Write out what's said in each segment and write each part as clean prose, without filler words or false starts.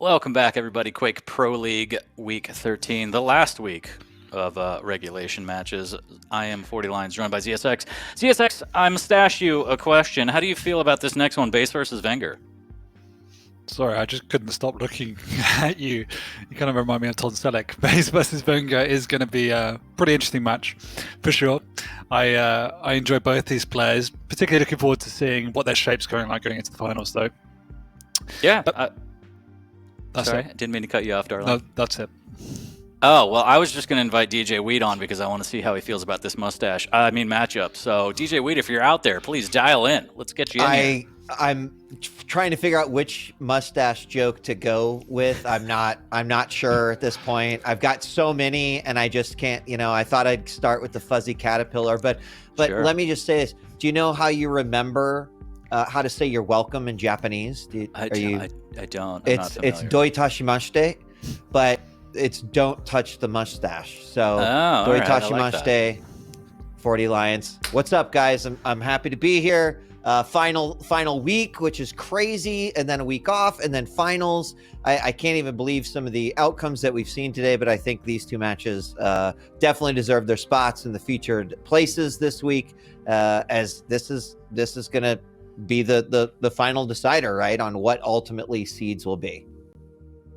Welcome back, everybody. Quake Pro League Week 13, the last week of regulation matches. I am 40 Lines, joined by ZSX. ZSX, I must ask you a question. How do you feel about this next one, Base versus vengeurR? Sorry, I just couldn't stop looking at you. You kind of remind me of Todd Selleck. Base versus vengeurR is going to be a pretty interesting match, for sure. I enjoy both these players, particularly looking forward to seeing what their shape's going like going into the finals, though. Yeah. Sorry, I didn't mean to cut you off, darling. No, that's it. Oh, well, I was just going to invite DJ Weed on because I want to see how he feels about this matchup. So, DJ Weed, if you're out there, please dial in. Let's get you in here. I'm trying to figure out which mustache joke to go with. I'm not sure at this point. I've got so many, and I just can't. I thought I'd start with the fuzzy caterpillar, but Sure. Let me just say this. Do you know how you remember how to say you're welcome in Japanese? I don't. It's doi tashimashite, but it's don't touch the mustache. So doi tashimashite, 40 Lions. What's up, guys? I'm happy to be here. Final week, which is crazy, and then a week off, and then finals. I can't even believe some of the outcomes that we've seen today, but I think these two matches definitely deserve their spots in the featured places this week, as this is going to be the final decider, right, on what ultimately seeds will be.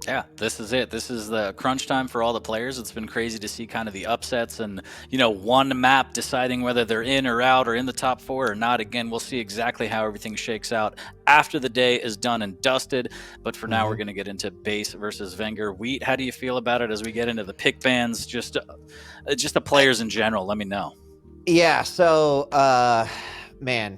Yeah, this is it. This is the crunch time for all the players. It's been crazy to see kind of the upsets and, one map deciding whether they're in or out or in the top four or not. Again, we'll see exactly how everything shakes out after the day is done and dusted. But for now, we're going to get into Base versus vengeurR. Wheat, how do you feel about it as we get into the pick bans, just the players in general? Let me know. Yeah, so man,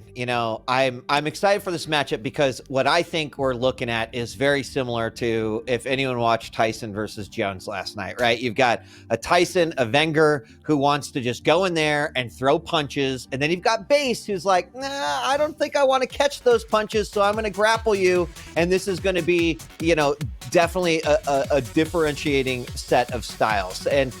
I'm excited for this matchup because what I think we're looking at is very similar to if anyone watched Tyson versus Jones last night, right? You've got a Tyson, a vengeurR who wants to just go in there and throw punches, and then you've got Base who's like, nah, I don't think I want to catch those punches, so I'm going to grapple you, and this is going to be, definitely a differentiating set of styles. And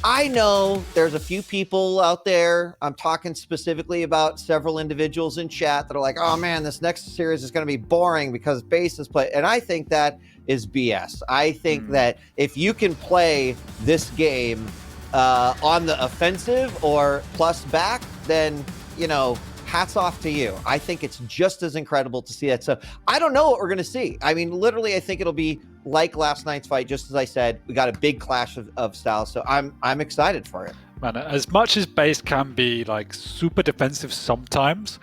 I know there's a few people out there, I'm talking specifically about several individuals in chat that are like, oh man, this next series is going to be boring because Base is play. And I think that is BS. I think that if you can play this game on the offensive or plus back, then, hats off to you. I think it's just as incredible to see that. So I don't know what we're going to see. I mean, literally, I think it'll be like last night's fight. Just as I said, we got a big clash of styles. So I'm excited for it. Man, as much as Base can be like super defensive sometimes,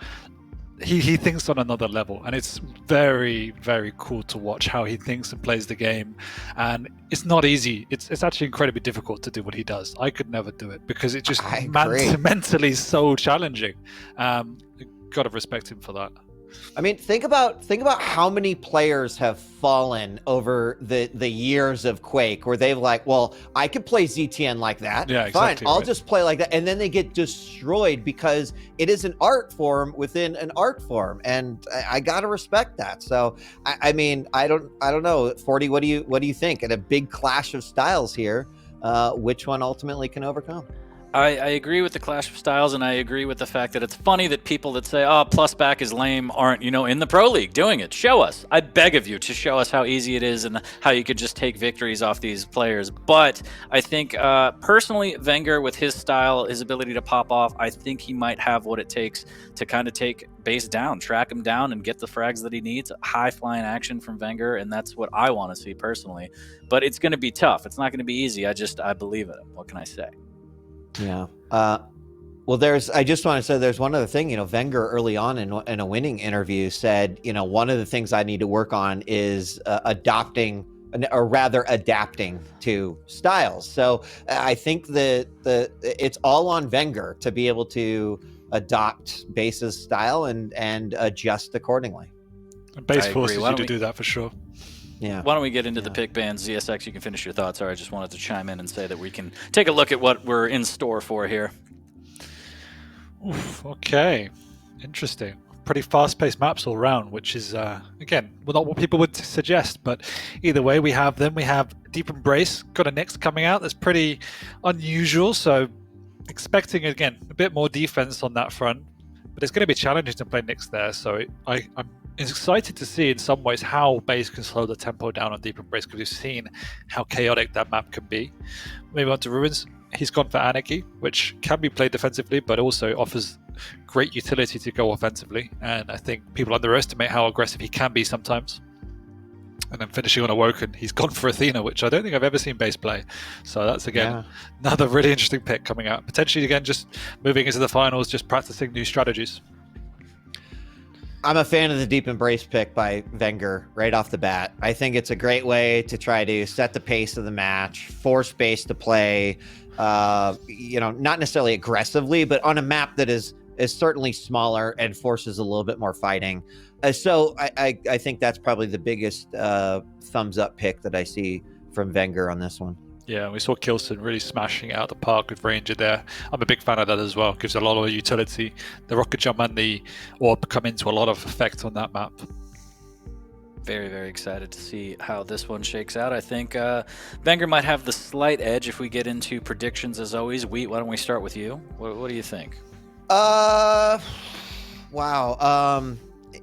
he thinks on another level, and it's very, very cool to watch how he thinks and plays the game. And it's not easy. It's actually incredibly difficult to do what he does. I could never do it because it just mentally so challenging. Gotta respect him for that. I mean, think about how many players have fallen over the years of Quake where they've like, well, I could play ZTN like that. Yeah, exactly. Fine, I'll just play like that. And then they get destroyed because it is an art form within an art form. And I gotta respect that. So I mean, I don't know. 40, what do you think? At a big clash of styles here, which one ultimately can overcome? I agree with the clash of styles, and I agree with the fact that it's funny that people that say, oh, plus back is lame, aren't, in the Pro League doing it. Show us. I beg of you to show us how easy it is and how you could just take victories off these players. But I think, personally, vengeurR, with his style, his ability to pop off, I think he might have what it takes to kind of take Base down, track him down, and get the frags that he needs. High-flying action from vengeurR, and that's what I want to see personally. But it's going to be tough. It's not going to be easy. I believe in him. What can I say? Yeah. Well, I just want to say there's one other thing, vengeurR early on in a winning interview said, one of the things I need to work on is adapting to styles. So I think it's all on vengeurR to be able to adopt Base's style and adjust accordingly. Base forces you to do that for sure. Yeah. Why don't we get into the pick bans? ZSX, you can finish your thoughts. Or I just wanted to chime in and say that we can take a look at what we're in store for here. Oof, okay. Interesting. Pretty fast-paced maps all around, which is, again, not what people would suggest. But either way, we have them. We have Deep Embrace. Got a Nyx coming out that's pretty unusual. So expecting, again, a bit more defense on that front. But it's going to be challenging to play Nyx there. So I'm excited to see in some ways how base can slow the tempo down on Deep Embrace, because we've seen how chaotic that map can be. Moving on to Ruins, he's gone for Anarchy, which can be played defensively, but also offers great utility to go offensively. And I think people underestimate how aggressive he can be sometimes. And then finishing on Awoken, he's gone for Athena, which I don't think I've ever seen base play. So that's, again, another really interesting pick coming out. Potentially, again, just moving into the finals, just practicing new strategies. I'm a fan of the Deep Embrace pick by vengeurR right off the bat. I think it's a great way to try to set the pace of the match, force base to play, not necessarily aggressively, but on a map that is certainly smaller and forces a little bit more fighting. So I think that's probably the biggest thumbs up pick that I see from vengeurR on this one. Yeah, we saw Kilson really smashing it out the park with Ranger there. I'm a big fan of that as well. Gives a lot of utility. The rocket jump and the orb come into a lot of effect on that map. Very, very excited to see how this one shakes out. I think vengeurR might have the slight edge if we get into predictions as always. Wheat, why don't we start with you? What do you think? Wow.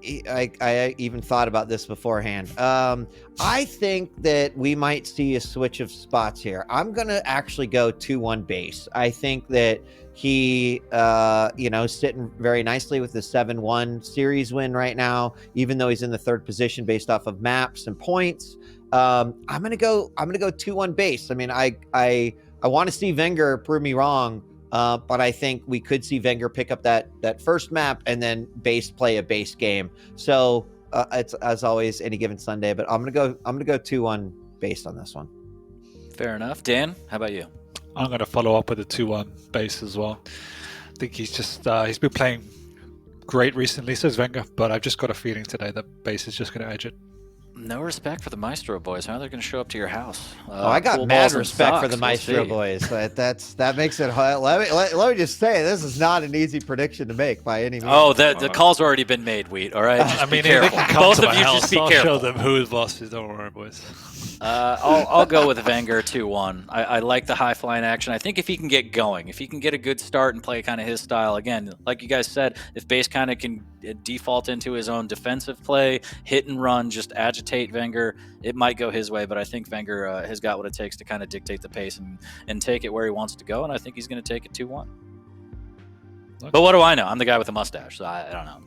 I even thought about this beforehand. I think that we might see a switch of spots here. I'm going to actually go 2-1 base. I think that he, sitting very nicely with the 7-1 series win right now, even though he's in the third position based off of maps and points. I'm going to go 2-1 base. I mean, I want to see vengeurR prove me wrong. But I think we could see vengeurR pick up that first map and then base play a base game. So it's, as always, any given Sunday. But I'm gonna go 2-1 base on this one. Fair enough. Dan, how about you? I'm going to follow up with a 2-1 base as well. I think he's just he's been playing great recently, says vengeurR, but I've just got a feeling today that base is just going to edge it. No respect for the Maestro boys. How are they going to show up to your house? I got pool mad balls and respect for socks. the Maestro We'll see. boys. But that makes it hard. Let me just say, this is not an easy prediction to make by any means. Oh, the call's already been made, Wheat. All right, just be if they careful. can come Both to of my you house, just be I'll careful. show them who is bosses. Don't worry, boys. I'll go with vengeurR 2-1. I like the high flying action. I think if he can get going, if he can get a good start and play kind of his style, again, like you guys said, if base kind of can default into his own defensive play, hit and run, just agitate vengeurR, it might go his way. But I think vengeurR has got what it takes to kind of dictate the pace and take it where he wants to go. And I think he's going to take it 2-1. But what do I know? I'm the guy with the mustache, so I don't know.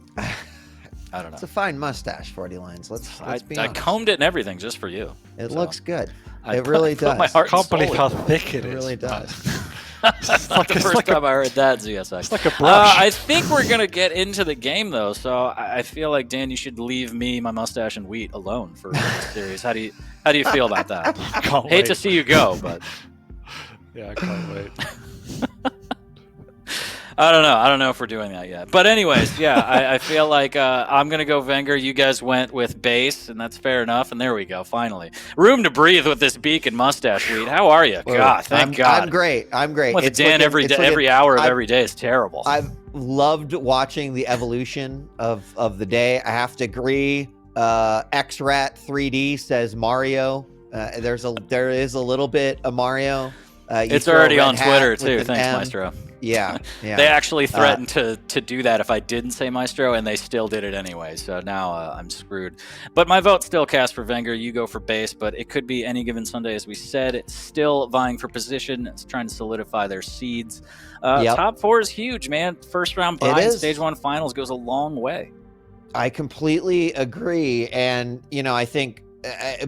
I don't know. It's a fine mustache, 40 lines. Let's be I honest. combed it and everything just for you. It So, looks good. I It really put my does. heart I can't and believe soul how into thick it It is. really does. That's not the first time I heard that, ZSX. It's like a brush. I think we're going to get into the game, though, so I feel like, Dan, you should leave me, my mustache, and Wheat alone for this series. How do you feel about that? Can't Hate wait. to see you go, but Yeah, I can't wait. I don't know if we're doing that yet. But anyways, yeah, I feel like I'm going to go vengeurR. You guys went with base, and that's fair enough. And there we go, finally. Room to breathe with this beak and mustache, Wheat. How are you? God, thank God. I'm great. I'm great. With Dan every hour of every day is terrible. I've loved watching the evolution of the day. I have to agree. X-Rat 3D says Mario. There is a little bit of Mario. It's already on Twitter too. Thanks, Maestro. Yeah. They actually threatened to do that if I didn't say Maestro, and they still did it anyway. So now I'm screwed. But my vote still cast for vengeurR. You go for base, but it could be any given Sunday, as we said. It's still vying for position. It's trying to solidify their seeds. Top 4 is huge, man. First round bye in Stage 1 finals goes a long way. I completely agree. And, I think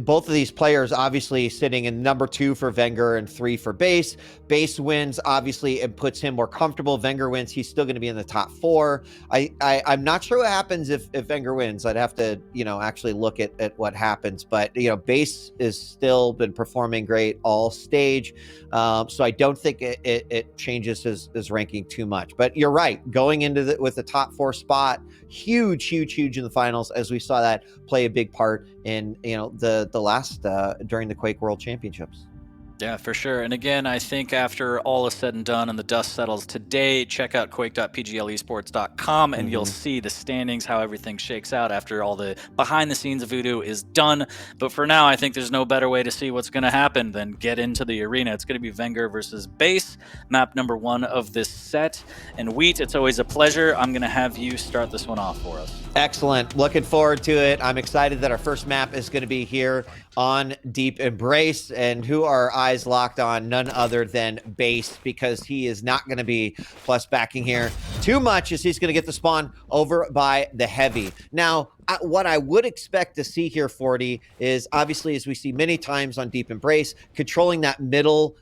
both of these players obviously sitting in number 2 for vengeurR and 3 for base. Base wins, obviously, it puts him more comfortable. vengeurR wins, he's still going to be in the top 4. I'm not sure what happens if vengeurR wins. I'd have to, actually look at what happens. But, base has still been performing great all stage. So I don't think it changes his ranking too much. But you're right, going into with the top 4 spot, huge in the finals, as we saw that play a big part in, the last during the Quake World Championships. Yeah, for sure. And again, I think after all is said and done and the dust settles today, check out quake.pglesports.com and you'll see the standings, how everything shakes out after all the behind the scenes voodoo is done. But for now, I think there's no better way to see what's going to happen than get into the arena. It's going to be vengeurR versus Base, map number 1 of this set. And Wheat, it's always a pleasure. I'm going to have you start this one off for us. Excellent. Looking forward to it. I'm excited that our first map is going to be here on Deep Embrace, and who are eyes locked on? None other than Base, because he is not going to be plus backing here too much, as he's going to get the spawn over by the Heavy. Now, what I would expect to see here, 40, is obviously, as we see many times on Deep Embrace, controlling that middle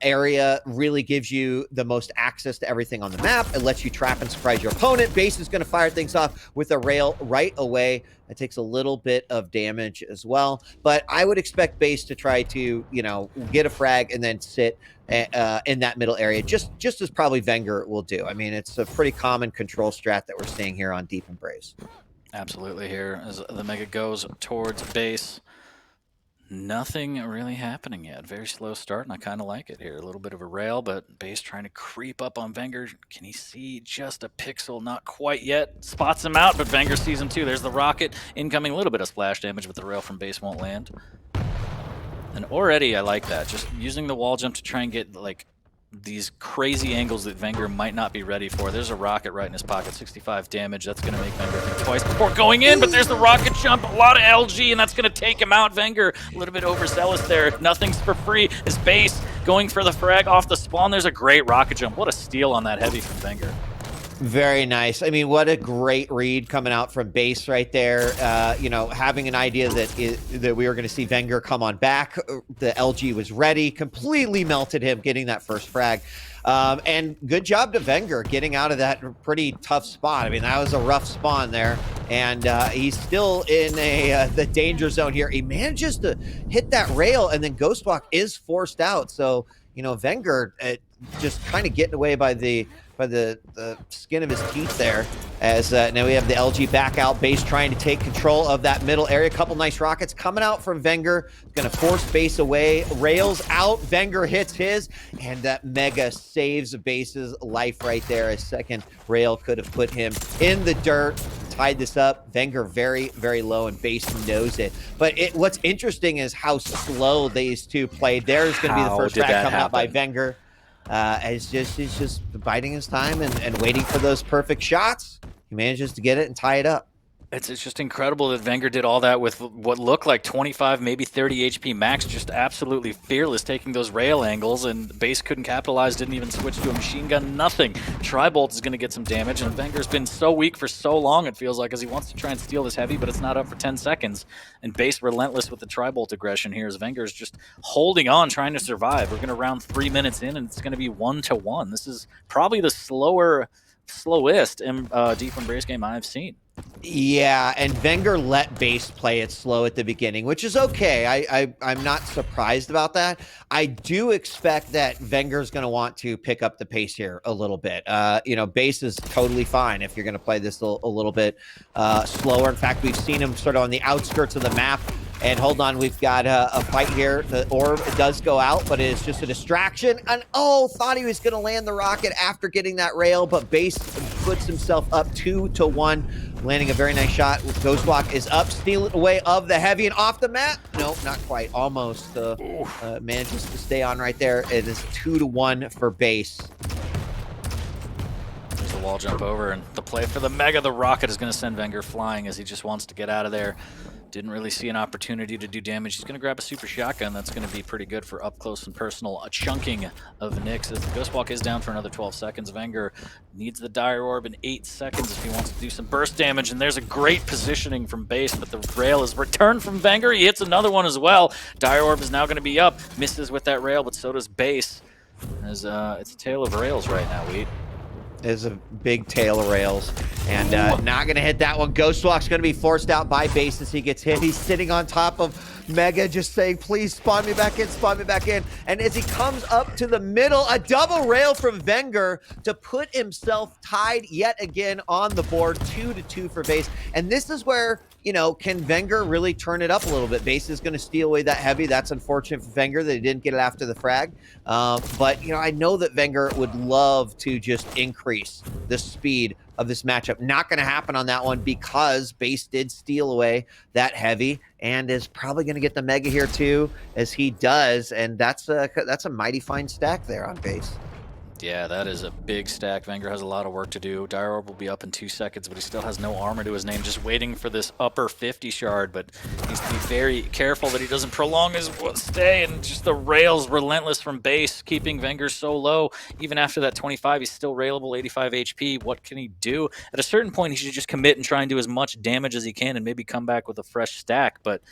area really gives you the most access to everything on the map. It lets you trap and surprise your opponent. Base is going to fire things off with a rail right away. It takes a little bit of damage as well, but I would expect Base to try to, you know, get a frag and then sit in that middle area, just as probably vengeurR will do. I mean, it's a pretty common control strat that we're seeing here on Deep Embrace. Absolutely here as the Mega goes towards Base. Nothing really happening yet. Very slow start, and I kind of like it here. A little bit of a rail, but Base trying to creep up on vengeurR. Can he see just a pixel? Not quite yet. Spots him out, but vengeurR sees him too. There's the rocket incoming. A little bit of splash damage, but the rail from Base won't land. And already I like that. Just using the wall jump to try and get like these crazy angles that vengeurR might not be ready for. There's a rocket right in his pocket, 65 damage. That's going to make vengeurR think twice before going in, but there's the rocket jump, a lot of LG, and that's going to take him out. vengeurR a little bit overzealous there. Nothing's for free. His Base going for the frag off the spawn. There's a great rocket jump. What a steal on that Heavy from vengeurR. Very nice. I mean, what a great read coming out from Base right there. You know, having an idea that we were going to see vengeurR come on back. The LG was ready, completely melted him, getting that first frag. And good job to vengeurR getting out of that pretty tough spot. I mean, that was a rough spawn there. And he's still in the danger zone here. He manages to hit that rail, and then Ghostwalk is forced out. So, you know, vengeurR just kind of getting away by the skin of his teeth there, as now we have the LG back out. Base trying to take control of that middle area. Couple nice rockets coming out from vengeurR. Gonna force Base away. Rails out. vengeurR hits his, and that Mega saves Base's life right there. A second rail could have put him in the dirt. Tied this up. vengeurR very, very low, and Base knows it. But what's interesting is how slow these two played. There's going to be the first frag coming out by vengeurR. He's just biding his time and waiting for those perfect shots. He manages to get it and tie it up. It's just incredible that vengeurR did all that with what looked like 25, maybe 30 HP max, just absolutely fearless, taking those rail angles, and Base couldn't capitalize, didn't even switch to a machine gun, nothing. Tri-Bolt is going to get some damage, and vengeurR's been so weak for so long, it feels like, as he wants to try and steal this Heavy, but it's not up for 10 seconds. And Base relentless with the Tri-Bolt aggression here, as vengeurR's just holding on, trying to survive. We're going to round 3 minutes in, and it's going to be 1-1. This is probably the slowest Deep Embrace game I've seen. Yeah, and vengeurR let Base play it slow at the beginning, which is okay. I'm not surprised about that. I do expect that vengeurR's going to want to pick up the pace here a little bit. You know, Base is totally fine if you're going to play this a little bit slower. In fact, we've seen him sort of on the outskirts of the map. And hold on, we've got a fight here. The orb does go out, but it is just a distraction. And thought he was going to land the rocket after getting that rail, but Base puts himself up 2-1, landing a very nice shot. Ghostwalk is up, stealing away of the Heavy and off the map. No, not quite. Almost manages to stay on right there. It is 2-1 for Base. There's the wall jump over, and the play for the Mega. The rocket is going to send vengeurR flying as he just wants to get out of there. Didn't really see an opportunity to do damage. He's going to grab a super shotgun. That's going to be pretty good for up close and personal. A chunking of Nyx as the Ghostwalk is down for another 12 seconds. vengeurR needs the Dire Orb in 8 seconds if he wants to do some burst damage. And there's a great positioning from Base, but the rail is returned from vengeurR. He hits another one as well. Dire Orb is now going to be up. Misses with that rail, but so does Base. As it's a tale of rails right now, Wheat. Is a big tail of rails, and not going to hit that one. Ghostwalk's going to be forced out by Base as he gets hit. He's sitting on top of Mega just saying, please spawn me back in, spawn me back in. And as he comes up to the middle, a double rail from vengeurR to put himself tied yet again on the board, 2-2 for Base. And this is where, you know, can vengeurR really turn it up a little bit? Base is going to steal away that heavy. That's unfortunate for vengeurR that he didn't get it after the frag. But, you know, I know that vengeurR would love to just increase the speed of this matchup. Not going to happen on that one because Base did steal away that heavy and is probably going to get the mega here too, as he does. And that's a mighty fine stack there on Base. Yeah, that is a big stack. vengeurR has a lot of work to do. Dire Orb will be up in 2 seconds, but he still has no armor to his name, just waiting for this upper 50 shard, but needs to be very careful that he doesn't prolong his stay, and just the rails relentless from Base, keeping vengeurR so low. Even after that 25, he's still railable, 85 HP. What can he do? At a certain point, he should just commit and try and do as much damage as he can and maybe come back with a fresh stack, but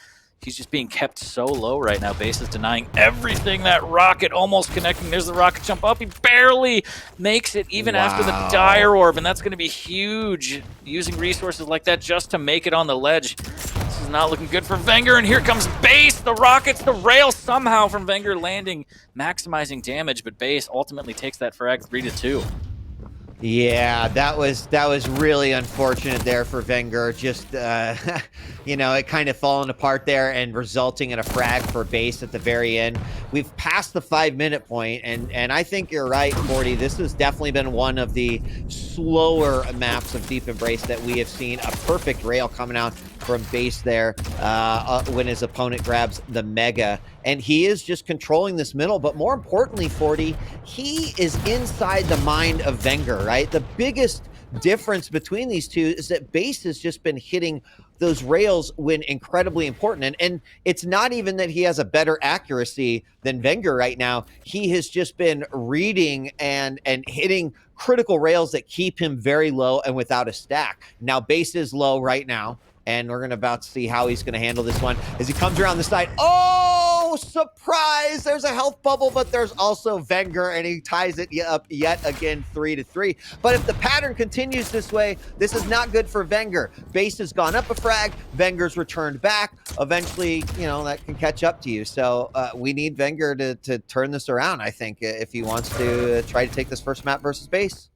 he's just being kept so low right now. Base is denying everything. That rocket almost connecting. There's the rocket jump up. He barely makes it even after the Dire Orb, and that's going to be huge. Using resources like that just to make it on the ledge. This is not looking good for vengeurR, and here comes Base. The rockets, the rail somehow from vengeurR landing, maximizing damage, but Base ultimately takes that frag 3-2. Yeah, that was really unfortunate there for vengeurR. Just, you know, it kind of falling apart there and resulting in a frag for Base at the very end. We've passed the 5-minute point, and I think you're right, 40. This has definitely been one of the slower maps of Deep Embrace that we have seen. A perfect rail coming out from Base there when his opponent grabs the mega, and he is just controlling this middle. But more importantly, 40, he is inside the mind of vengeurR, right? The biggest difference between these two is that Base has just been hitting those rails when incredibly important, and it's not even that he has a better accuracy than vengeurR right now. He has just been reading and hitting critical rails that keep him very low and without a stack. Now Base is low right now, and we're about to see how he's going to handle this one as he comes around the side. Oh, surprise! There's a health bubble, but there's also vengeurR, and he ties it up yet again, 3-3. But if the pattern continues this way, this is not good for vengeurR. Base has gone up a frag, vengeurR's returned back. Eventually, you know, that can catch up to you. So we need vengeurR to turn this around, I think, if he wants to try to take this first map versus Base.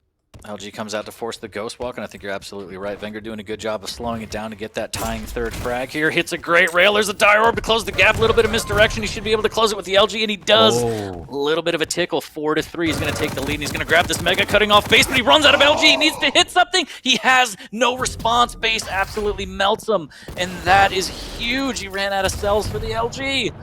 LG comes out to force the Ghost Walk, and I think you're absolutely right. vengeurR doing a good job of slowing it down to get that tying third frag here. Hits a great rail. There's a Dire Orb to close the gap. A little bit of misdirection. He should be able to close it with the LG, and he does. A little bit of a tickle. 4-3. He's going to take the lead, and he's going to grab this mega, cutting off Base, but he runs out of LG. He needs to hit something. He has no response. Base absolutely melts him, and that is huge. He ran out of cells for the LG.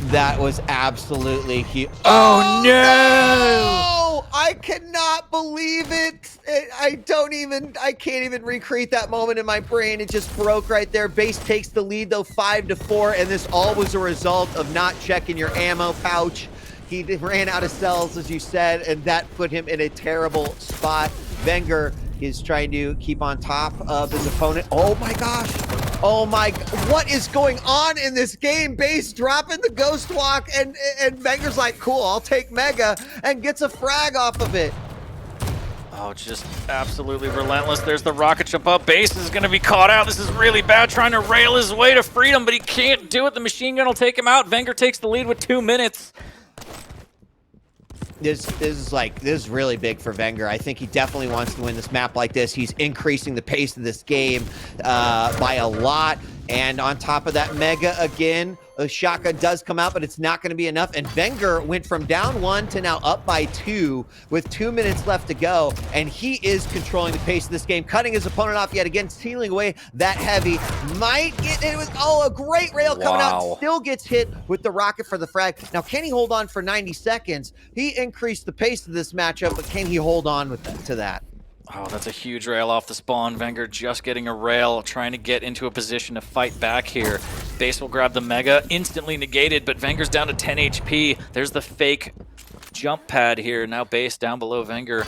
That was absolutely huge. Oh, no! I cannot believe it. I can't even recreate that moment in my brain. It just broke right there. Base takes the lead though, 5-4, and this all was a result of not checking your ammo pouch. He ran out of cells, as you said, and that put him in a terrible spot. vengeurR is trying to keep on top of his opponent. Oh my gosh. Oh my, what is going on in this game? Base dropping the Ghost Walk, and vengeurR's like, cool, I'll take Mega, and gets a frag off of it. Oh, just absolutely relentless. There's the rocket jump up. Base is going to be caught out. This is really bad, trying to rail his way to freedom, but he can't do it. The machine gun will take him out. vengeurR takes the lead with 2 minutes. This is really big for vengeurR. I think he definitely wants to win this map like this. He's increasing the pace of this game by a lot. And on top of that, Mega again, a shotgun does come out, but it's not going to be enough. And vengeurR went from down 1 to now up by 2 with 2 minutes left to go. And he is controlling the pace of this game, cutting his opponent off yet again, stealing away that heavy. Might get it. Was a great rail coming out. Still gets hit with the rocket for the frag. Now, can he hold on for 90 seconds? He increased the pace of this matchup, but can he hold on to that? Oh, that's a huge rail off the spawn. vengeurR just getting a rail, trying to get into a position to fight back here. Base will grab the Mega, instantly negated, but vengeurR's down to 10 HP. There's the fake jump pad here. Now Base down below vengeurR,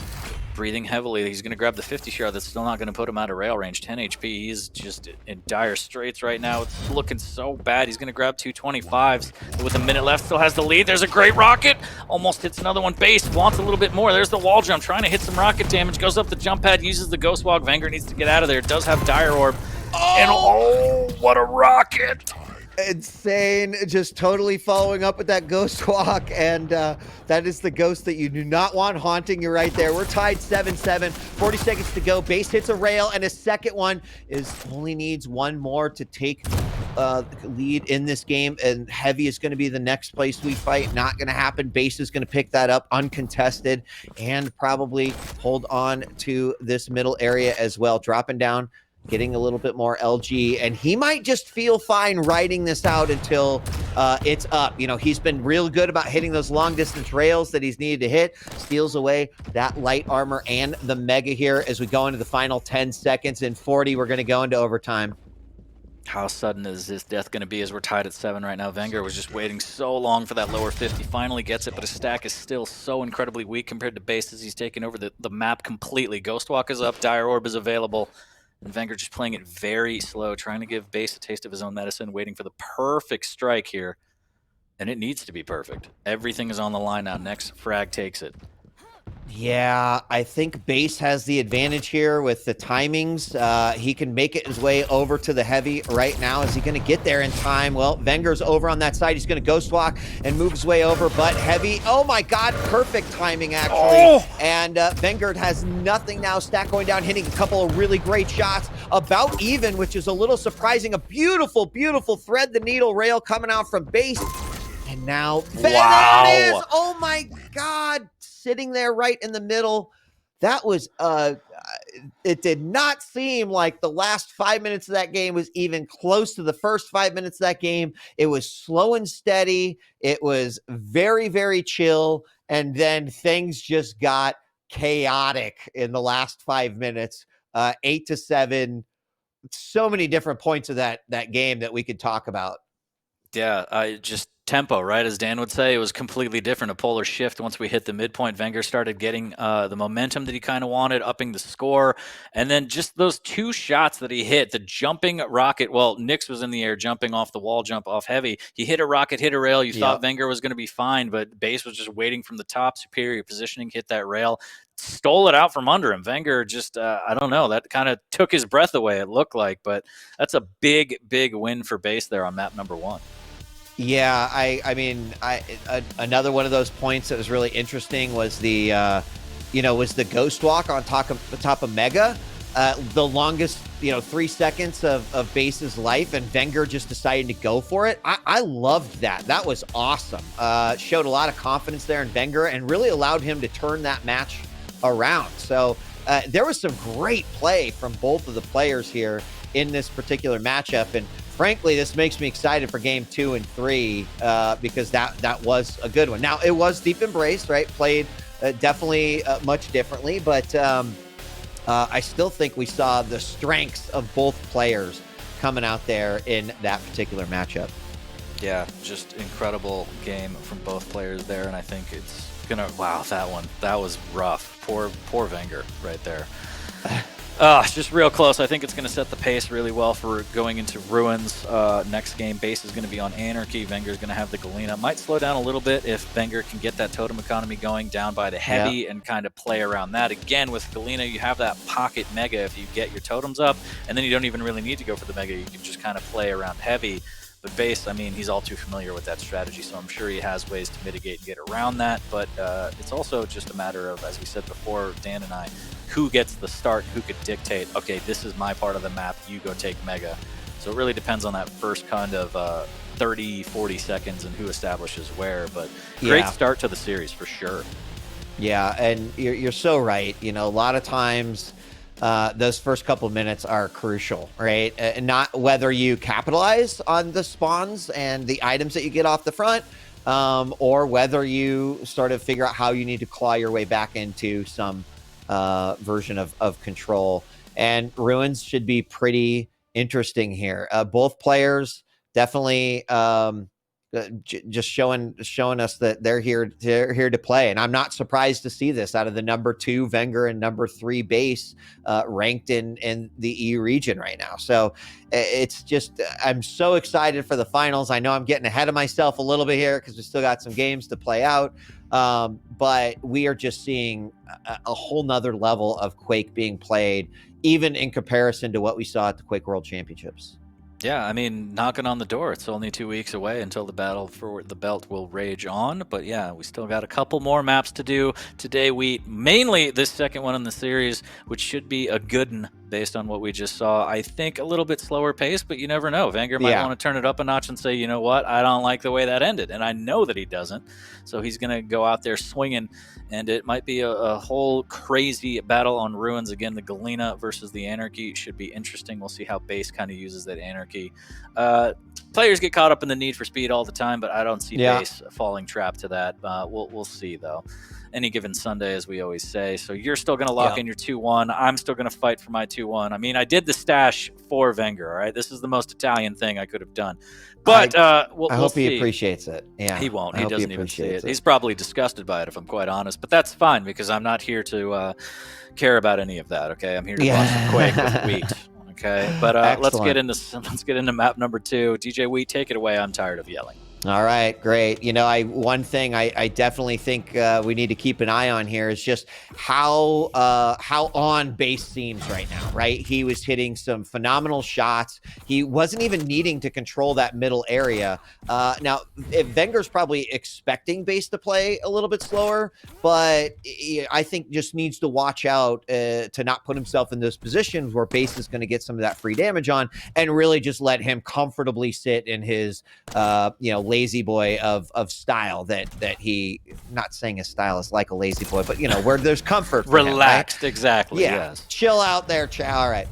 breathing heavily. He's going to grab the 50 shard. That's still not going to put him out of rail range. 10 HP. He's just in dire straits right now. It's looking so bad. He's going to grab 2 25s. But with a minute left, still has the lead. There's a great rocket. Almost hits another one. Base wants a little bit more. There's the wall jump. Trying to hit some rocket damage. Goes up the jump pad. Uses the Ghost Walk. vengeurR needs to get out of there. Does have Dire Orb. And oh, what a rocket. Insane. Just totally following up with that ghost walk, and that is the ghost that you do not want haunting you right there. We're tied 7-7, 40 seconds to go. Base hits a rail, and a second one only needs one more to take lead in this game, and Heavy is going to be the next place we fight. Not going to happen. Base is going to pick that up uncontested and probably hold on to this middle area as well, dropping down, getting a little bit more LG, and he might just feel fine riding this out until it's up. You know, he's been real good about hitting those long distance rails that he's needed to hit. Steals away that light armor and the Mega here as we go into the final 10 seconds. In 40, we're going to go into overtime. How sudden is this death going to be as we're tied at 7 right now? vengeurR was just waiting so long for that lower 50. Finally gets it, but his stack is still so incredibly weak compared to Base as he's taken over the map completely. Ghostwalk is up, Dire Orb is available. And vengeurR just playing it very slow, trying to give Base a taste of his own medicine, waiting for the perfect strike here. And it needs to be perfect. Everything is on the line now. Next frag takes it. Yeah, I think Base has the advantage here with the timings. He can make it his way over to the Heavy right now. Is he going to get there in time? Well, vengeur's over on that side. He's going to ghost walk and move his way over, but Heavy, oh my God, perfect timing actually. Oh! And vengeurR has nothing now. Stack going down, hitting a couple of really great shots. About even, which is a little surprising. A beautiful, beautiful thread the needle rail coming out from Base. And now, wow. There it is. Oh my God. Sitting there right in the middle. That was, it did not seem like the last 5 minutes of that game was even close to the first 5 minutes of that game. It was slow and steady. It was very, very chill. And then things just got chaotic in the last 5 minutes, 8-7. So many different points of that game that we could talk about. Yeah, I just tempo, right? As Dan would say, it was completely different, a polar shift. Once we hit the midpoint, vengeurR started getting the momentum that he kind of wanted, upping the score. And then just those two shots that he hit, the jumping rocket, well, Nyx was in the air jumping off the wall jump off Heavy. He hit a rocket, hit a rail. You thought vengeurR was going to be fine, but Base was just waiting from the top, superior positioning, hit that rail, stole it out from under him. vengeurR just, I don't know, that kind of took his breath away, it looked like. But that's a big, big win for Base there on map number 1. Yeah, I mean, another one of those points that was really interesting was the, was the ghost walk on top of Mega, the longest, 3 seconds of Base's life, and vengeurR just decided to go for it. I loved that. That was awesome. Showed a lot of confidence there in vengeurR and really allowed him to turn that match around. So there was some great play from both of the players here in this particular matchup, and frankly, this makes me excited for game 2 and 3 because that was a good one. Now, it was Deep Embrace, right? Played definitely much differently, but I still think we saw the strengths of both players coming out there in that particular matchup. Yeah, just incredible game from both players there, and I think it's gonna, wow, that was rough. Poor vengeurR right there. Just real close. I think it's going to set the pace really well for going into Ruins. Next game, Base is going to be on Anarchy. vengeurR's going to have the Galena. Might slow down a little bit if vengeurR can get that totem economy going down by the Heavy and kind of play around that. Again, with Galena, you have that pocket Mega if you get your totems up, and then you don't even really need to go for the Mega. You can just kind of play around Heavy. But Base, I mean, he's all too familiar with that strategy, so I'm sure he has ways to mitigate and get around that. But it's also just a matter of, as we said before, Dan and I, who gets the start, who could dictate, okay, this is my part of the map, you go take Mega. So it really depends on that first kind of 30, 40 seconds and who establishes where. But great start to the series for sure. Yeah, and you're so right. A lot of times those first couple minutes are crucial, right? And not whether you capitalize on the spawns and the items that you get off the front, or whether you sort of figure out how you need to claw your way back into some version of control. And Ruins should be pretty interesting here. Both players definitely just showing us that they're here to play, and I'm not surprised to see this out of the number 2 vengeurR and number 3 Base ranked in the E region right now. So it's just, I'm so excited for the finals. I know I'm getting ahead of myself a little bit here because we still got some games to play out, but we are just seeing a whole nother level of Quake being played, even in comparison to what we saw at the Quake World Championships. Yeah, I mean, knocking on the door. It's only 2 weeks away until the battle for the belt will rage on. But yeah, we still got a couple more maps to do. Today, mainly this second one in the series, which should be a good one based on what we just saw. I think a little bit slower pace, but you never know. vengeurR might want to turn it up a notch and say, you know what, I don't like the way that ended. And I know that he doesn't. So he's going to go out there swinging. And it might be a whole crazy battle on Ruins. Again, the Galena versus the Anarchy should be interesting. We'll see how base kind of uses that Anarchy. Players get caught up in the need for speed all the time, but I don't see base falling trap to that. We'll see, though. Any given Sunday, as we always say. So you're still going to lock in your 2-1. I'm still going to fight for my 2-1. I mean, I did the stash for vengeurR, all right? This is the most Italian thing I could have done. But I we'll hope see. He appreciates it. Yeah, he won't. He doesn't even see it. He's probably disgusted by it, if I'm quite honest. But that's fine, because I'm not here to care about any of that. Okay, I'm here to watch some Quake with Wheat. Okay, but let's get into map number 2. DJ Wheat, take it away. I'm tired of yelling. All right, great. You know, one thing I definitely think we need to keep an eye on here is just how on base seems right now, right? He was hitting some phenomenal shots. He wasn't even needing to control that middle area. Now, vengeur's probably expecting base to play a little bit slower, but I think just needs to watch out to not put himself in those positions where base is going to get some of that free damage on, and really just let him comfortably sit in his, lazy boy of style that he, not saying his style is like a lazy boy, but where there's comfort, relaxed, him, right? exactly. Yeah, yes. Chill out there, all right.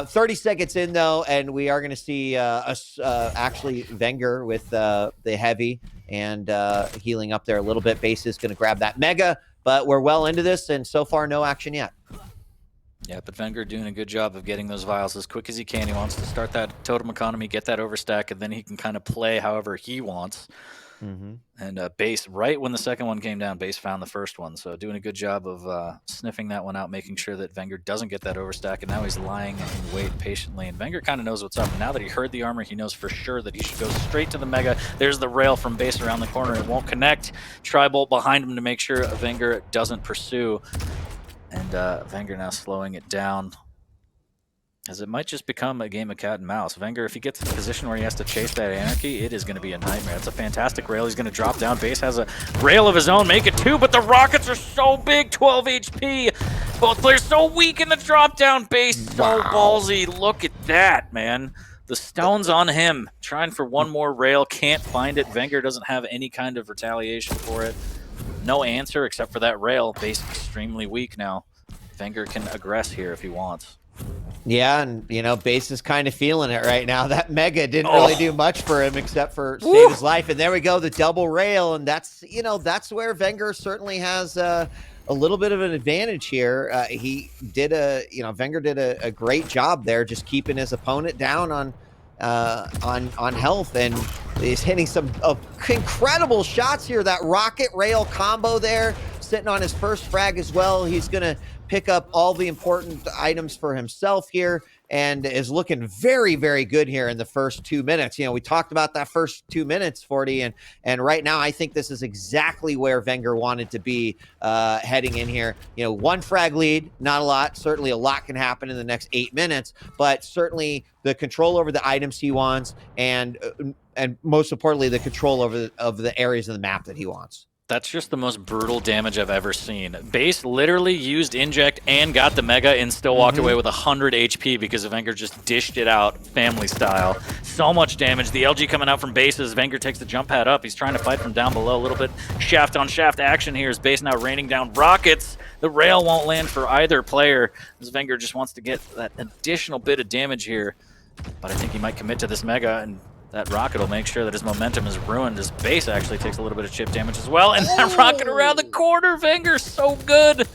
30 seconds in though, and we are going to see actually vengeurR with the heavy and healing up there a little bit. Base is going to grab that mega, but we're well into this, and so far no action yet. Yeah, but vengeurR doing a good job of getting those vials as quick as he can. He wants to start that totem economy, get that overstack, and then he can kind of play however he wants. And base, right when the second one came down, base found the first one. So doing a good job of sniffing that one out, making sure that vengeurR doesn't get that overstack. And now he's lying in wait patiently. And vengeurR kind of knows what's up. And now that he heard the armor, he knows for sure that he should go straight to the mega. There's the rail from base around the corner. It won't connect. Tri-bolt behind him to make sure vengeurR doesn't pursue. And vengeurR now slowing it down, as it might just become a game of cat and mouse. vengeurR, if he gets in a position where he has to chase that Anarchy, it is going to be a nightmare. It's a fantastic rail. He's going to drop down. Base has a rail of his own, make it 2, but the rockets are so big, 12 HP. Both players so weak in the drop down. Base so ballsy. Look at that, man. The stone's on him. Trying for one more rail, can't find it. vengeurR doesn't have any kind of retaliation for it. No answer except for that rail. Base extremely weak now. vengeurR can aggress here if he wants. Yeah, and base is kind of feeling it right now. That mega didn't really do much for him except for save his life. And there we go, the double rail, and that's where vengeurR certainly has a little bit of an advantage here. He did vengeurR did a great job there, just keeping his opponent down on health, and he's hitting some incredible shots here. That rocket rail combo there, sitting on his first frag as well. He's gonna pick up all the important items for himself here, and is looking very, very good here in the first 2 minutes. We talked about that first 2 minutes, 40, and right now I think this is exactly where vengeurR wanted to be heading in here. One frag lead, not a lot. Certainly a lot can happen in the next 8 minutes, but certainly the control over the items he wants, and most importantly, the control over the areas of the map that he wants. That's just the most brutal damage I've ever seen. Base literally used inject and got the mega and still walked away with 100 HP because vengeurR just dished it out family style. So much damage. The LG coming out from base as vengeurR takes the jump pad up. He's trying to fight from down below. A little bit shaft on shaft action here as base now raining down rockets. The rail won't land for either player as vengeurR just wants to get that additional bit of damage here. But I think he might commit to this mega, and that rocket will make sure that his momentum is ruined. His base actually takes a little bit of chip damage as well. And that rocket around the corner, vengeurR, so good.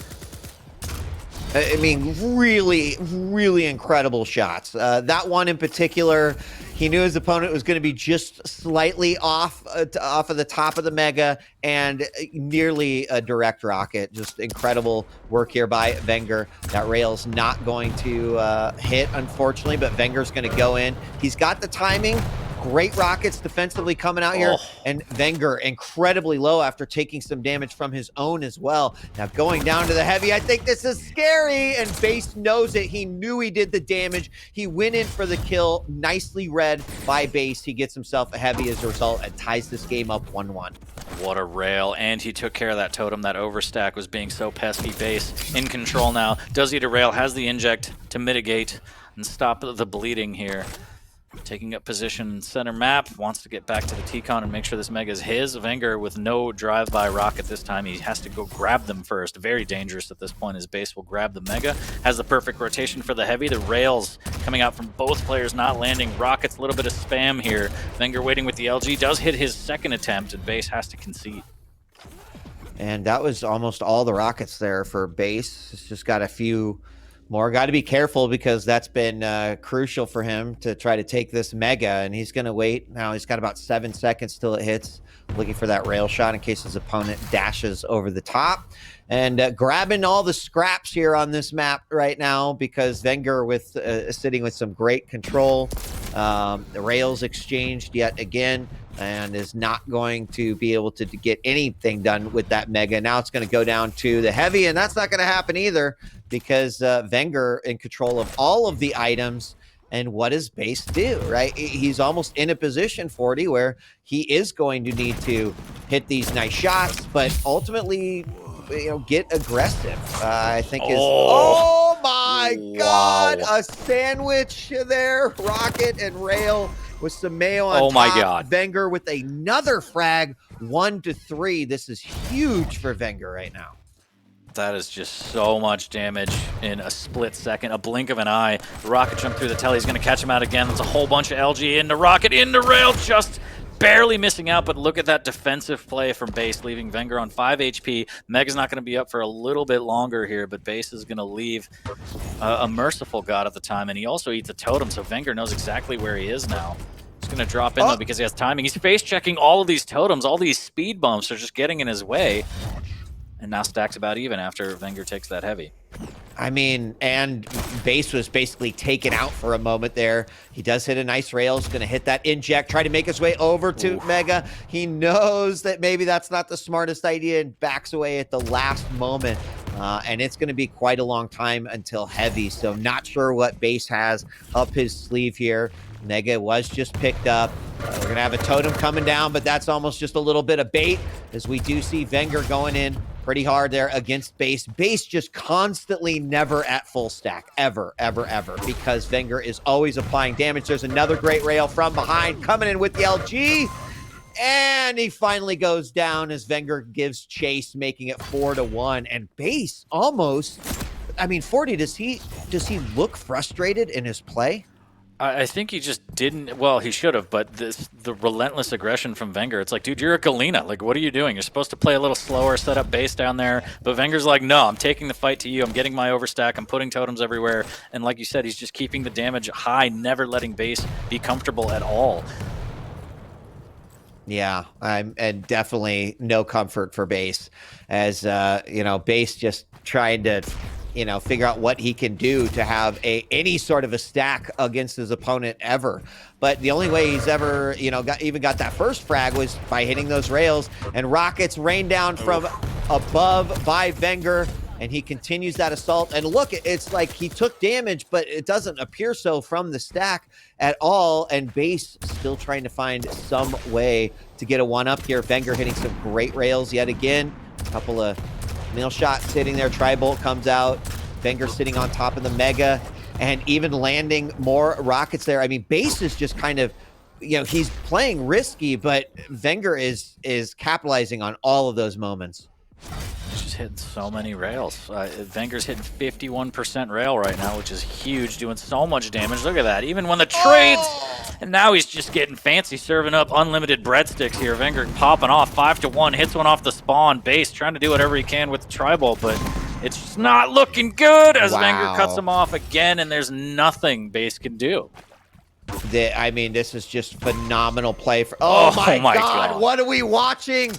I mean, really, really incredible shots. That one in particular, he knew his opponent was going to be just slightly off of the top of the mega, and nearly a direct rocket. Just incredible work here by vengeurR. That rail's not going to hit, unfortunately, but vengeur's going to go in. He's got the timing. great rockets defensively coming out here. And vengeurR incredibly low after taking some damage from his own as well. Now going down to the heavy, I think this is scary, and Base knows it. He knew he did the damage. He went in for the kill. Nicely read by Base. He gets himself a heavy as a result and ties this game up 1-1. What a rail, and he took care of that totem. That overstack was being so pesky. Base in control now. Does eat a rail, has the inject to mitigate and stop the bleeding here. Taking up position in center map, wants to get back to the T-Con and make sure this Mega is his. vengeurR with no drive-by rocket this time. He has to go grab them first. Very dangerous at this point as Base will grab the Mega. Has the perfect rotation for the heavy. The rails coming out from both players, not landing. Rockets, a little bit of spam here. vengeurR waiting with the LG. Does hit his second attempt, and Base has to concede. And that was almost all the rockets there for Base. It's just got a few more. Got to be careful because that's been crucial for him to try to take this Mega, and he's going to wait. Now he's got about 7 seconds till it hits, looking for that rail shot in case his opponent dashes over the top. And grabbing all the scraps here on this map right now because vengeurR with sitting with some great control. The rails exchanged yet again, and is not going to be able to get anything done with that Mega. Now it's going to go down to the heavy, and that's not going to happen either because vengeurR in control of all of the items. And what does Base do, right? He's almost in a position, 40, where he is going to need to hit these nice shots, but ultimately, get aggressive. I think is. Oh my God! A sandwich there, rocket and rail with some mayo on top. Oh my God! vengeurR with another frag, 1-3. This is huge for vengeurR right now. That is just so much damage in a split second, a blink of an eye. The rocket jump through the telly. He's going to catch him out again. There's a whole bunch of LG into rocket, into rail, just barely missing out. But look at that defensive play from Base, leaving vengeurR on 5 HP. Mega's not going to be up for a little bit longer here, but Base is going to leave a merciful god at the time. And he also eats a totem, so vengeurR knows exactly where he is now. He's going to drop in, though, because he has timing. He's face-checking all of these totems. All these speed bumps are just getting in his way. And now stacks about even after vengeurR takes that heavy. I mean, and Base was basically taken out for a moment there. He does hit a nice rail. He's going to hit that inject, try to make his way over to Mega. He knows that maybe that's not the smartest idea and backs away at the last moment. And it's going to be quite a long time until heavy. So not sure what Base has up his sleeve here. Mega was just picked up. We're going to have a totem coming down, but that's almost just a little bit of bait as we do see vengeurR going in pretty hard there against Base. Base just constantly never at full stack, ever, because vengeurR is always applying damage. There's another great rail from behind coming in with the LG, and he finally goes down as vengeurR gives chase, making it 4-1. And Base almost, I mean, 40, does he look frustrated in his play? I think he just didn't. Well, he should have, but the relentless aggression from vengeurR. It's like, dude, you're a Galena. Like, what are you doing? You're supposed to play a little slower, set up Base down there. But vengeurR's like, no, I'm taking the fight to you. I'm getting my overstack. I'm putting totems everywhere. And like you said, he's just keeping the damage high, never letting Base be comfortable at all. Yeah, and definitely no comfort for Base, as Base just trying to figure out what he can do to have any sort of a stack against his opponent ever. But the only way he's ever, got that first frag was by hitting those rails, and rockets rain down from above by vengeurR, and he continues that assault. And look, it's like he took damage, but it doesn't appear so from the stack at all. And Base still trying to find some way to get a one-up here. vengeurR hitting some great rails yet again. A couple of meal shots hitting there. Tri-Bolt comes out. vengeurR sitting on top of the Mega and even landing more rockets there. I mean, Base is just kind of, he's playing risky, but vengeurR is capitalizing on all of those moments. He's just hitting so many rails. vengeurR's hitting 51% rail right now, which is huge, doing so much damage. Look at that. Even when the trades, and now he's just getting fancy, serving up unlimited breadsticks here. vengeurR popping off 5-1, hits one off the spawn. Base trying to do whatever he can with the Tri-Bolt, but it's just not looking good as vengeurR cuts him off again, and there's nothing Base can do. I mean, this is just phenomenal play. Oh my God, what are we watching?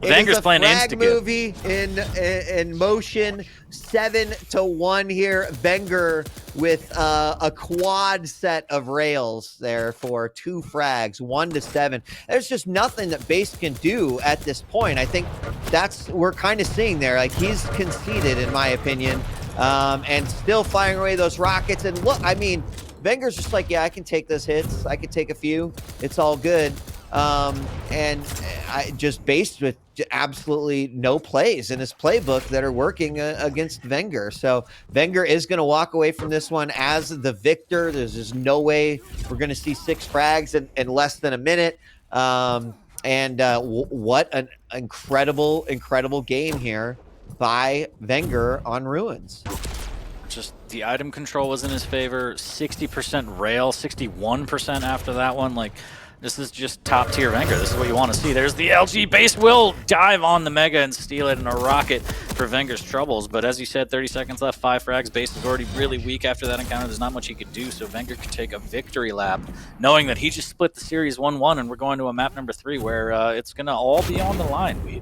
It Venger's is a playing frag Instagib. movie in motion. 7-1 here. Venger with a quad set of rails there for 2 frags, 1-7. There's just nothing that Base can do at this point. I think that's we're kind of seeing there. Like, he's conceded, in my opinion, and still firing away those rockets. And look, I mean, Venger's just like, yeah, I can take those hits. I can take a few. It's all good. And I just Based with absolutely no plays in his playbook that are working against Venger. So Venger is going to walk away from this one as the victor. There's just no way we're going to see 6 frags in less than a minute. What an incredible game here by Venger on Ruins. Just the item control was in his favor. 60% rail, 61% after that one. Like, this is just top tier Venger. This is what you want to see. There's the LG. Base will dive on the Mega and steal it in a rocket for Venger's troubles. But as you said, 30 seconds left, 5 frags. Base is already really weak after that encounter. There's not much he could do. So Venger could take a victory lap, knowing that he just split the series 1-1, and we're going to a map number 3 where it's going to all be on the line.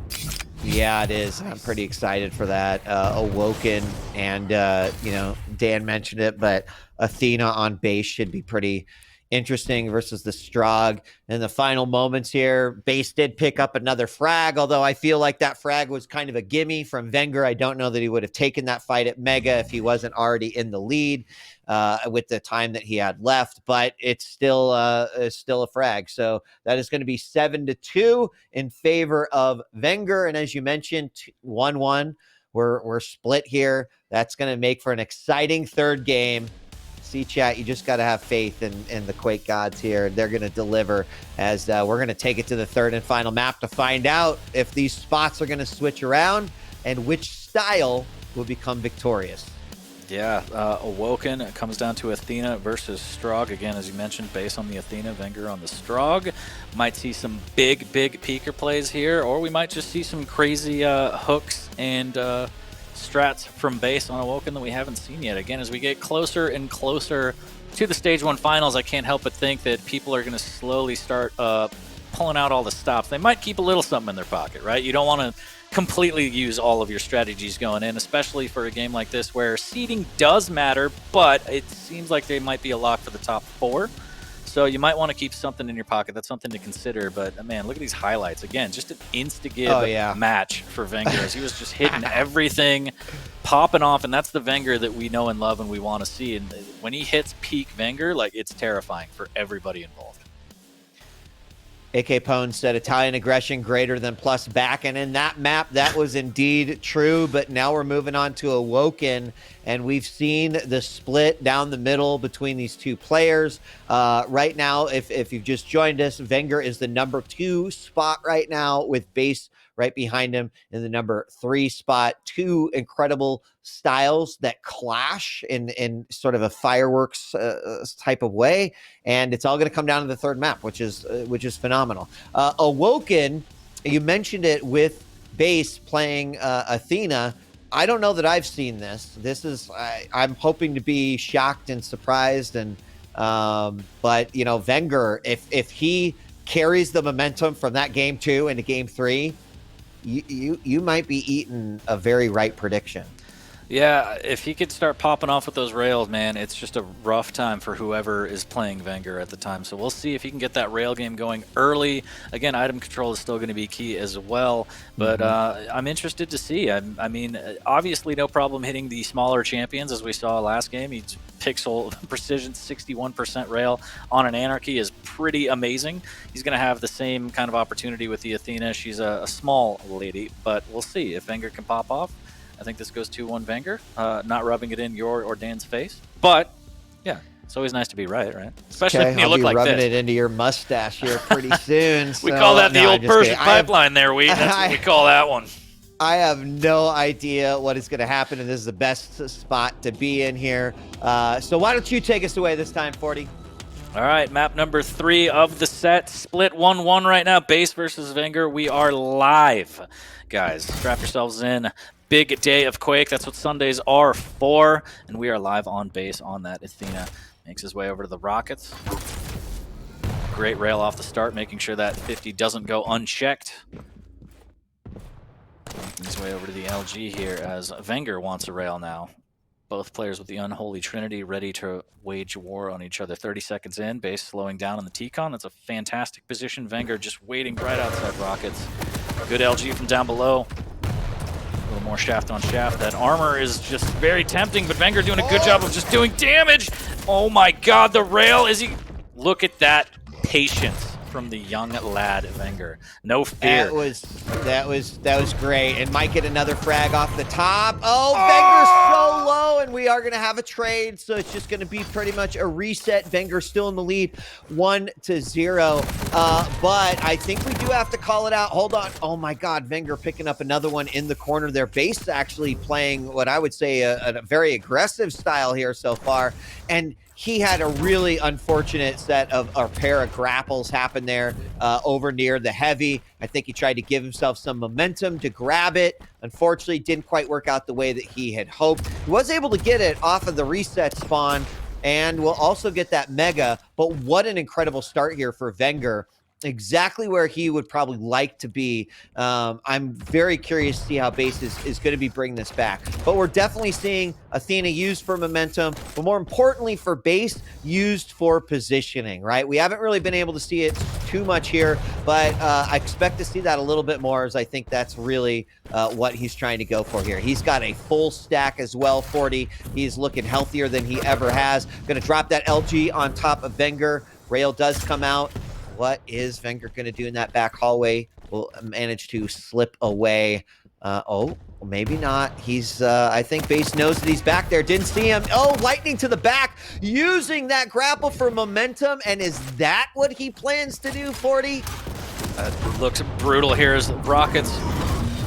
Yeah, it is. I'm pretty excited for that. Awoken and, Dan mentioned it, but Athena on base should be pretty interesting versus the Strog. In the final moments here, Base did pick up another frag, although I feel like that frag was kind of a gimme from Venger. I don't know that he would have taken that fight at Mega if he wasn't already in the lead with the time that he had left, but it's still a frag. So that is going to be 7-2 in favor of Venger. And as you mentioned, 1-1. We're split here. That's going to make for an exciting third game. See, chat, you just got to have faith in the Quake gods here. They're going to deliver as we're going to take it to the third and final map to find out if these spots are going to switch around and which style will become victorious. Yeah, Awoken. It comes down to Athena versus Strog. Again, as you mentioned, Base on the Athena, Venger on the Strog. Might see some big peeker plays here, or we might just see some crazy hooks and strats from Base on Awoken that we haven't seen yet. Again, as we get closer and closer to the Stage 1 finals, I can't help but think that people are going to slowly start pulling out all the stops. They might keep a little something in their pocket, right? You don't want to completely use all of your strategies going in, especially for a game like this where seeding does matter, but it seems like they might be a lock for the top 4. So you might want to keep something in your pocket. That's something to consider. But, man, look at these highlights. Again, just an insta-give match for Venger as he was just hitting everything, popping off. And that's the Venger that we know and love and we want to see. And when he hits peak Venger, like, it's terrifying for everybody involved. AK Pone said Italian aggression greater than plus back. And in that map, that was indeed true. But now we're moving on to Awoken. And we've seen the split down the middle between these two players. Right now, if you've just joined us, Venger is the number 2 spot right now with Base right behind him in the number 3 spot. 2 incredible styles that clash in sort of a fireworks type of way. And it's all going to come down to the third map, which is phenomenal. Awoken, you mentioned it with Base playing Athena. I don't know that I've seen this. This is I'm hoping to be shocked and surprised, and but Venger, if he carries the momentum from that game 2 into game 3, you might be eating a very right prediction. Yeah, if he could start popping off with those rails, man, it's just a rough time for whoever is playing Venger at the time. So we'll see if he can get that rail game going early. Again, item control is still going to be key as well. But I'm interested to see. I mean, obviously no problem hitting the smaller champions as we saw last game. He's pixel precision 61% rail on an Anarchy is pretty amazing. He's going to have the same kind of opportunity with the Athena. She's a small lady, but we'll see if Venger can pop off. I think this goes 2-1 Venger, not rubbing it in your or Dan's face. But, yeah, it's always nice to be right? Especially when you look like this. I'll be rubbing it into your mustache here pretty soon. We call that the old Persian pipeline there, That's what we call that one. I have no idea what is going to happen, and this is the best spot to be in here. So why don't you take us away this time, 40? All right, map number 3 of the set. Split 1-1 right now, Base versus Venger. We are live, guys. Strap yourselves in. Big day of Quake. That's what Sundays are for. And we are live on Base on that. Athena makes his way over to the Rockets. Great rail off the start, making sure that 50 doesn't go unchecked. Making his way over to the LG here as vengeurR wants a rail now. Both players with the unholy trinity ready to wage war on each other. 30 seconds in, base slowing down on the T-Con. That's a fantastic position. vengeurR just waiting right outside rockets. Good LG from down below. A little more shaft on shaft. That armor is just very tempting, but vengeurR doing a good job of just doing damage. Oh my god, the rail, is he... Look at that patience from the young lad vengeurR. No fear. That was great. And might get another frag off the top. Oh, vengeurR's so low, and we are gonna have a trade. So it's just gonna be pretty much a reset. vengeurR still in the lead, 1-0. But I think we do have to call it out. Hold on. Oh my god, vengeurR picking up another one in the corner there. Base actually playing what I would say a very aggressive style here so far. And he had a really unfortunate set of a pair of grapples happen there over near the heavy. I think he tried to give himself some momentum to grab it. Unfortunately, didn't quite work out the way that he had hoped. He was able to get it off of the reset spawn, and will also get that mega. But what an incredible start here for vengeurR. Exactly where he would probably like to be. I'm very curious to see how base is going to be bringing this back. But we're definitely seeing Athena used for momentum, but more importantly for base, used for positioning, right? We haven't really been able to see it too much here, but I expect to see that a little bit more, as I think that's really what he's trying to go for here. He's got a full stack as well, 40. He's looking healthier than he ever has. Going to drop that LG on top of vengeurR. Rail does come out. What is vengeurR going to do in that back hallway? Will manage to slip away. Oh, maybe not. He's, I think base knows that he's back there. Didn't see him. Oh, lightning to the back, using that grapple for momentum. And is that what he plans to do, 40? Looks brutal here as the rockets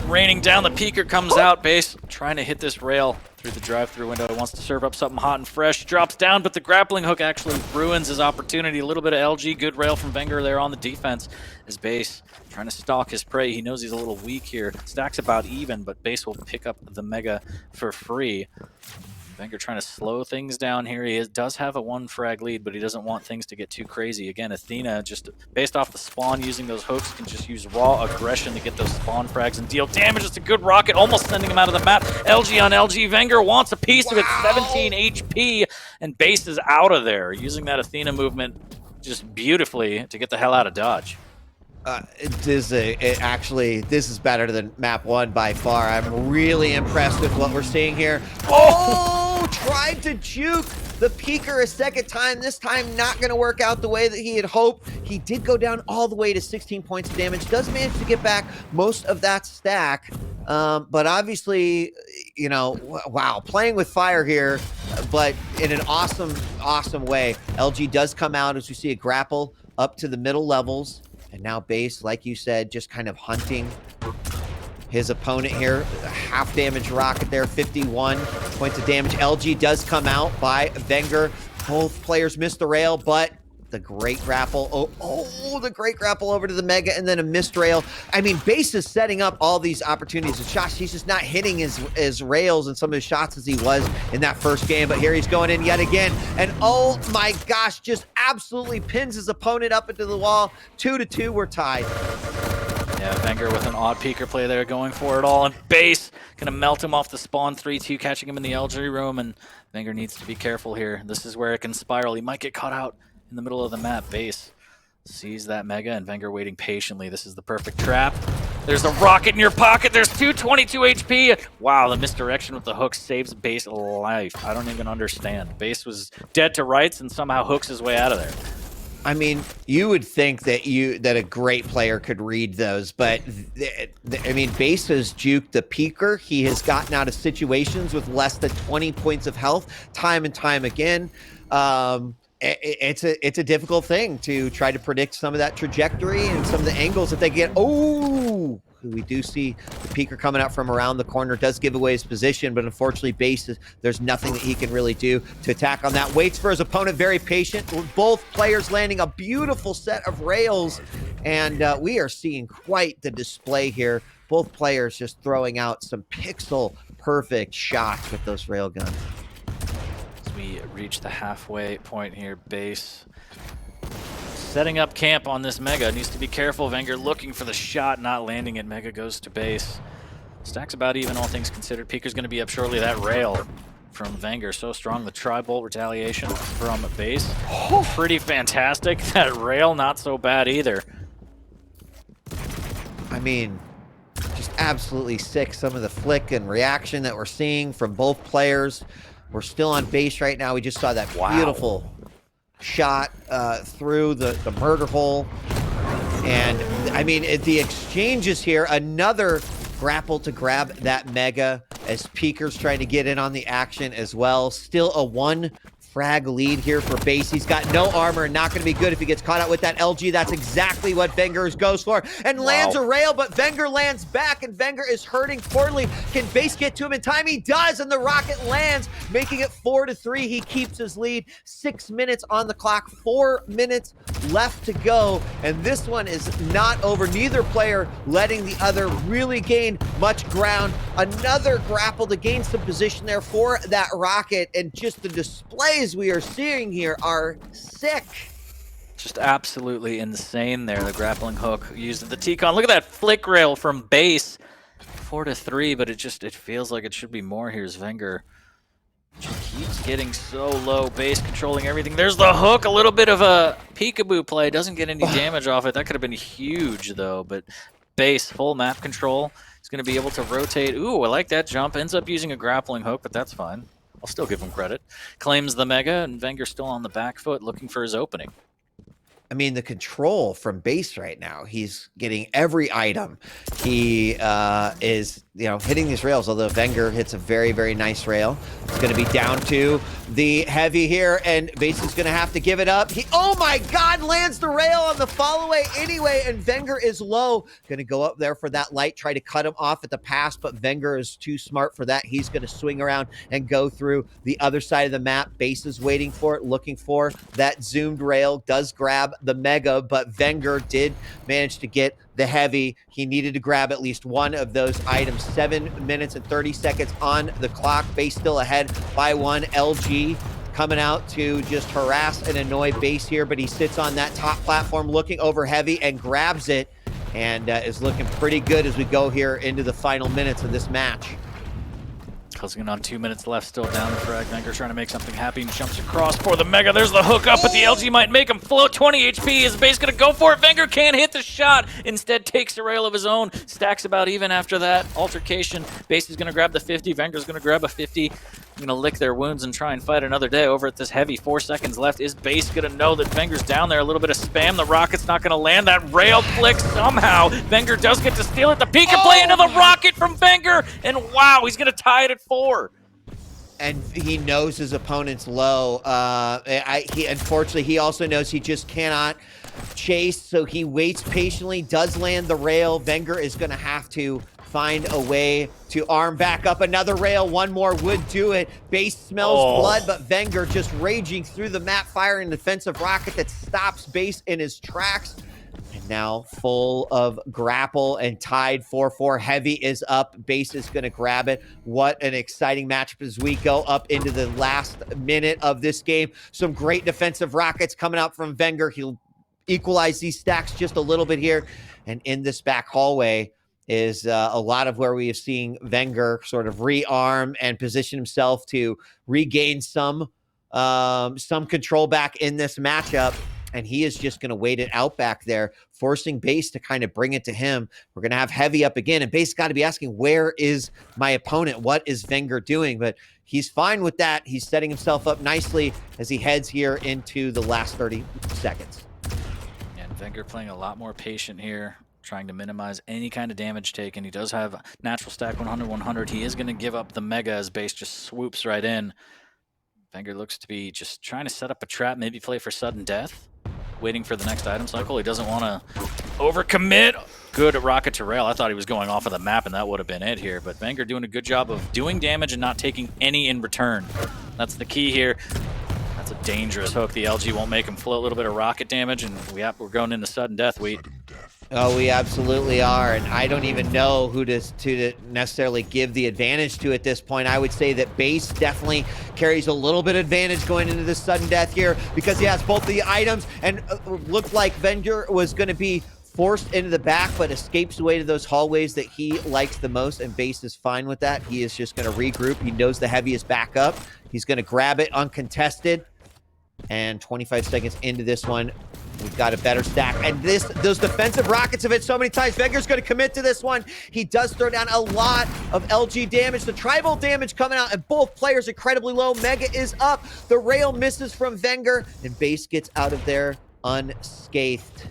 raining down. The peeker comes out. Base trying to hit this rail through the drive-through window. Wants to serve up something hot and fresh. Drops down, but the grappling hook actually ruins his opportunity. A little bit of LG. Good rail from vengeurR there on the defense. His base trying to stalk his prey. He knows he's a little weak here. Stacks about even, but base will pick up the mega for free. vengeurR trying to slow things down here. He does have a 1 frag lead, but he doesn't want things to get too crazy. Again, Athena, just based off the spawn, using those hooks, can just use raw aggression to get those spawn frags and deal damage. It's a good rocket, almost sending him out of the map. LG on LG. vengeurR wants a piece of it, 17 HP, and base is out of there, using that Athena movement just beautifully to get the hell out of dodge. This is better than map 1 by far. I'm really impressed with what we're seeing here. Oh, tried to juke the peeker a second time. This time not going to work out the way that he had hoped. He did go down all the way to 16 points of damage. Does manage to get back most of that stack. But obviously, you know, wow, playing with fire here, but in an awesome, awesome way. LG does come out as we see a grapple up to the middle levels. And now base, like you said, just kind of hunting his opponent here. A half damage rocket there, 51 points of damage. LG does come out by vengeurR. Both players missed the rail, but the great grapple. Oh, the great grapple over to the mega, and then a missed rail. I mean, base is setting up all these opportunities of shots. He's just not hitting his rails and some of his shots as he was in that first game. But here he's going in yet again. And oh my gosh, just absolutely pins his opponent up into the wall. 2-2, we're tied. Yeah, vengeurR with an odd peeker play there, going for it all. And base gonna melt him off the spawn, 3-2, catching him in the LG room. And vengeurR needs to be careful here. This is where it can spiral. He might get caught out in the middle of the map. Base sees that mega, and vengeurR waiting patiently. This is the perfect trap. There's a rocket in your pocket. There's 222 HP. Wow, the misdirection with the hook saves base life. I don't even understand. Base was dead to rights and somehow hooks his way out of there. I mean, you would think that a great player could read those, but I mean, base has juked the peeker. He has gotten out of situations with less than 20 points of health time and time again. It's a difficult thing to try to predict some of that trajectory and some of the angles that they get. Oh, we do see the peeker coming out from around the corner. Does give away his position, but unfortunately base, there's nothing that he can really do to attack on that. Waits for his opponent, very patient. Both players landing a beautiful set of rails, and we are seeing quite the display here. Both players just throwing out some pixel perfect shots with those rail guns. We reach the halfway point here. Base setting up camp on this mega. Needs to be careful. vengeurR looking for the shot, not landing it. Mega goes to base. Stacks about even, all things considered. Peeker's going to be up shortly. That rail from vengeurR so strong. The tri-bolt retaliation from base. Pretty fantastic. That rail, not so bad either. I mean, just absolutely sick. Some of the flick and reaction that we're seeing from both players. We're still on base right now. We just saw that beautiful shot through the murder hole. And, I mean, the exchanges here, another grapple to grab that Mega as Peeker's trying to get in on the action as well. Still a 1 frag lead here for base. He's got no armor and not going to be good if he gets caught out with that LG. That's exactly what vengeurR goes for. And lands a rail, but vengeurR lands back, and vengeurR is hurting poorly. Can base get to him in time? He does, and the rocket lands, making it 4-3. He keeps his lead. 6 minutes on the clock, 4 minutes left to go, and this one is not over. Neither player letting the other really gain much ground. Another grapple to gain some position there for that rocket, and just the displays we are seeing here are sick. Just absolutely insane there. The grappling hook used the T-Con. Look at that flick rail from base. 4-3, but it feels like it should be more. Here's vengeurR. Just keeps getting so low. Base controlling everything. There's the hook. A little bit of a peekaboo play. Doesn't get any damage off it. That could have been huge, though. But base, full map control. He's going to be able to rotate. Ooh, I like that jump. Ends up using a grappling hook, but that's fine. I'll still give him credit. Claims the Mega, and vengeurR still on the back foot looking for his opening. I mean, the control from base right now, he's getting every item. He is, hitting these rails, although vengeurR hits a very, very nice rail. It's going to be down to the heavy here, and base is going to have to give it up. Oh my God, lands the rail on the follow away anyway, and vengeurR is low. Going to go up there for that light, try to cut him off at the pass, but vengeurR is too smart for that. He's going to swing around and go through the other side of the map. Base is waiting for it, looking for that zoomed rail, does grab the Mega, but vengeurR did manage to get the heavy. He needed to grab at least one of those items. 7 minutes and 30 seconds on the clock. Base still ahead by 1. LG coming out to just harass and annoy base here, but he sits on that top platform looking over heavy and grabs it, and is looking pretty good as we go here into the final minutes of this match. Closing in on 2 minutes left, still down the frag. vengeurR trying to make something happen. Jumps across for the Mega. There's the hook up, but the LG might make him float. 20 HP. Is base going to go for it? vengeurR can't hit the shot. Instead, takes a rail of his own. Stacks about even after that altercation. Base is going to grab the 50. vengeurR's going to grab a 50. Going to lick their wounds and try and fight another day over at this heavy. 4 seconds left. Is base going to know that vengeurR's down there? A little bit of spam. The rocket's not going to land. That rail flick somehow. vengeurR does get to steal it. The Pika play into the rocket from vengeurR. And wow, he's going to tie it at 4. And he knows his opponent's low. Unfortunately, he also knows he just cannot chase, so he waits patiently, does land the rail. vengeurR is going to have to find a way to arm back up another rail. One more would do it. Base smells blood, but vengeurR just raging through the map, firing a defensive rocket that stops base in his tracks. And now full of grapple and tied 4-4. Heavy is up. Base is going to grab it. What an exciting matchup as we go up into the last minute of this game. Some great defensive rockets coming out from vengeurR. He'll equalize these stacks just a little bit here. And in this back hallway is a lot of where we have seen vengeurR sort of rearm and position himself to regain some control back in this matchup. And he is just going to wait it out back there, forcing base to kind of bring it to him. We're going to have heavy up again, and base got to be asking, where is my opponent? What is vengeurR doing? But he's fine with that. He's setting himself up nicely as he heads here into the last 30 seconds. And vengeurR playing a lot more patient here, trying to minimize any kind of damage taken. He does have natural stack 100-100. He is going to give up the Mega as base just swoops right in. vengeurR looks to be just trying to set up a trap, maybe play for sudden death. Waiting for the next item cycle. He doesn't want to overcommit. Good rocket to rail. I thought he was going off of the map, and that would have been it here. But vengeurR doing a good job of doing damage and not taking any in return. That's the key here. That's a dangerous hook. The LG won't make him float. A little bit of rocket damage, and we're going into sudden death. Oh, we absolutely are, and I don't even know who to necessarily give the advantage to at this point. I would say that base definitely carries a little bit of advantage going into this sudden death here because he has both the items, and looked like vengeurR was going to be forced into the back, but escapes away to those hallways that he likes the most, and Base is fine with that. He is just going to regroup. He knows the heavy is back up. He's going to grab it uncontested. And 25 seconds into this one, we've got a better stack. And those defensive rockets have hit so many times. vengeur's going to commit to this one. He does throw down a lot of LG damage. The tribal damage coming out, and both players incredibly low. Mega is up. The rail misses from vengeurR, and Base gets out of there unscathed.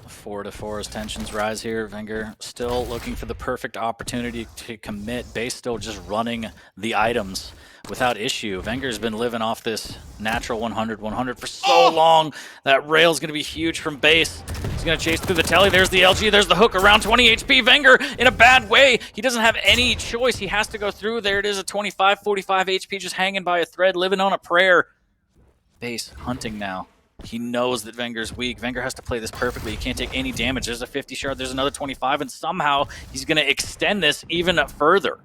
4-4 as tensions rise here. vengeurR still looking for the perfect opportunity to commit. Base still just running the items without issue. vengeur's been living off this natural 100-100 for so long. That rail's going to be huge from Base. He's going to chase through the telly. There's the LG. There's the hook around 20 HP. vengeurR in a bad way. He doesn't have any choice. He has to go through. There it is, a 25-45 HP just hanging by a thread, living on a prayer. Base hunting now. He knows that vengeur's weak. vengeurR has to play this perfectly. He can't take any damage. There's a 50 shard. There's another 25, and somehow he's going to extend this even further.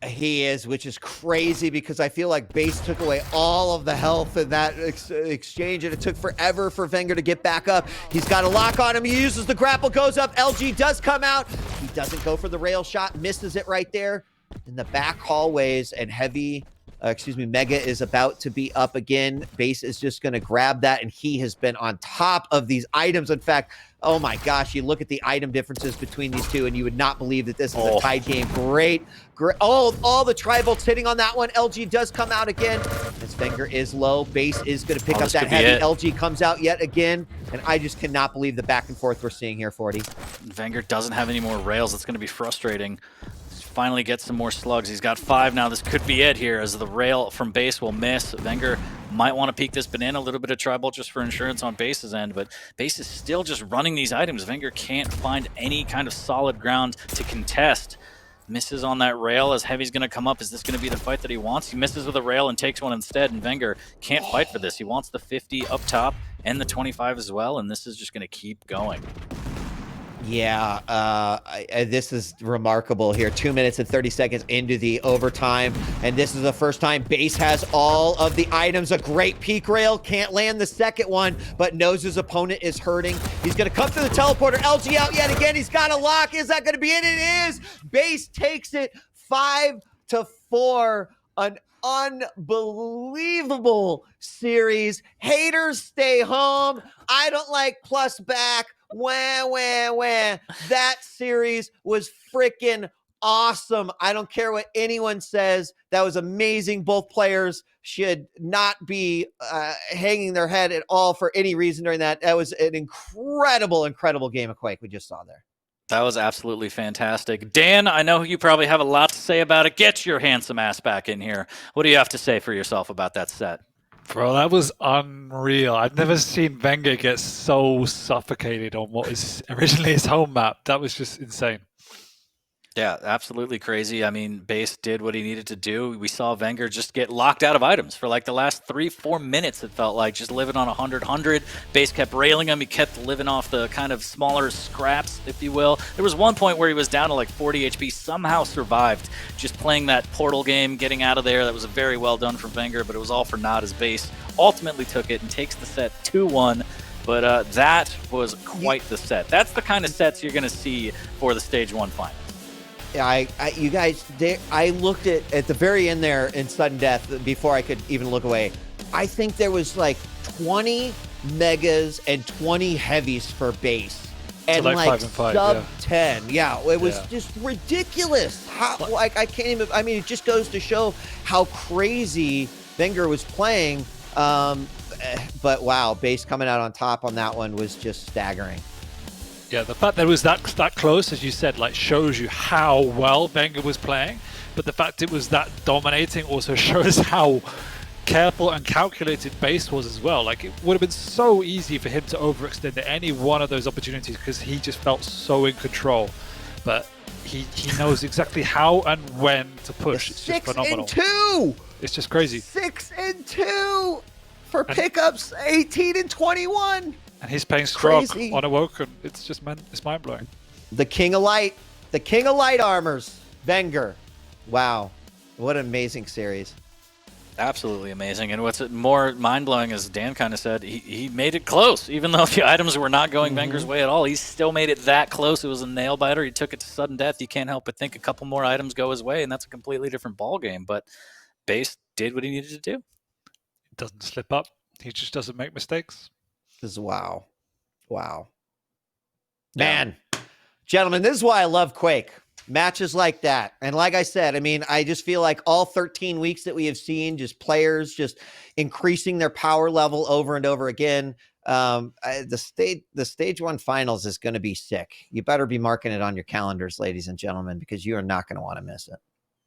He is, which is crazy because I feel like Base took away all of the health in that exchange, and it took forever for vengeurR to get back up. He's got a lock on him. He uses the grapple, goes up. LG does come out. He doesn't go for the rail shot, misses it right there in the back hallways, and Mega is about to be up again. Base is just going to grab that, and he has been on top of these items. In fact, oh my gosh, you look at the item differences between these two, and you would not believe that this is a tied game. Great. All the tribals hitting on that one. LG does come out again, as vengeurR is low. Base is going to pick up that heavy. LG comes out yet again, and I just cannot believe the back and forth we're seeing here, 40. vengeurR doesn't have any more rails. It's going to be frustrating. Finally get some more slugs. He's got 5 now. This could be it here, as the rail from Base will miss. vengeurR might want to peek this banana, a little bit of tribal just for insurance on Base's end, but Base is still just running these items. vengeurR can't find any kind of solid ground to contest. Misses on that rail as Heavy's going to come up. Is this going to be the fight that he wants? He misses with a rail and takes one instead, and vengeurR can't fight for this. He wants the 50 up top and the 25 as well, and this is just going to keep going. Yeah, this is remarkable here. 2 minutes and 30 seconds into the overtime, and this is the first time Base has all of the items. A great peak rail, can't land the second one, but knows his opponent is hurting. He's going to come through the teleporter. LG out yet again. He's got a lock. Is that going to be it? It is. Base takes it 5-4. An unbelievable series. Haters stay home. I don't like plus back. Wah, wah, wah. That series was freaking awesome. I don't care what anyone says. That was amazing. Both players should not be hanging their head at all for any reason during that. That was an incredible, incredible game of Quake we just saw there. That was absolutely fantastic. Dan, I know you probably have a lot to say about it. Get your handsome ass back in here. What do you have to say for yourself about that set? Bro, that was unreal. I've never seen vengeurR get so suffocated on what is originally his home map. That was just insane. Yeah, absolutely crazy. I mean, Base did what he needed to do. We saw vengeurR just get locked out of items for like the last 3-4 minutes, it felt like, just living on 100-100. Base kept railing him. He kept living off the kind of smaller scraps, if you will. There was one point where he was down to like 40 HP, somehow survived, just playing that portal game, getting out of there. That was very well done from vengeurR, but it was all for naught as Base ultimately took it and takes the set 2-1. But that was quite the set. That's the kind of sets you're going to see for the Stage 1 final. You guys, I looked at the very end there in sudden death before I could even look away. I think there was like 20 megas and 20 heavies for Base, and so like 5 and 5, sub yeah. 10. Yeah, it was just ridiculous. How, like, I can't even. I mean, it just goes to show how crazy vengeurR was playing. But wow, Base coming out on top on that one was just staggering. Yeah, the fact that it was that close, as you said, like shows you how well vengeurR was playing. But the fact it was that dominating also shows how careful and calculated Base was as well. Like, it would have been so easy for him to overextend at any one of those opportunities because he just felt so in control. But he knows exactly how and when to push. It's just phenomenal. 6-2. It's just crazy. 6-2 for pickups. 18 and 21. And he's playing strong Crazy. on Awoken. It's just it's mind blowing. The king of light armors, vengeurR. Wow, what an amazing series. Absolutely amazing. And what's more mind-blowing, as Dan kind of said, he made it close. Even though the items were not going Venger's way at all, he still made it that close. It was a nail-biter. He took it to sudden death. You can't help but think a couple more items go his way, and that's a completely different ballgame. But Base did what he needed to do. Doesn't slip up. He just doesn't make mistakes. This is wow. Yeah. Man, gentlemen, this is why I love Quake. Matches like that. And like I said, I mean, I just feel like all 13 weeks that we have seen, just players just increasing their power level over and over again. The stage 1 finals is going to be sick. You better be marking it on your calendars, ladies and gentlemen, because you are not going to want to miss it.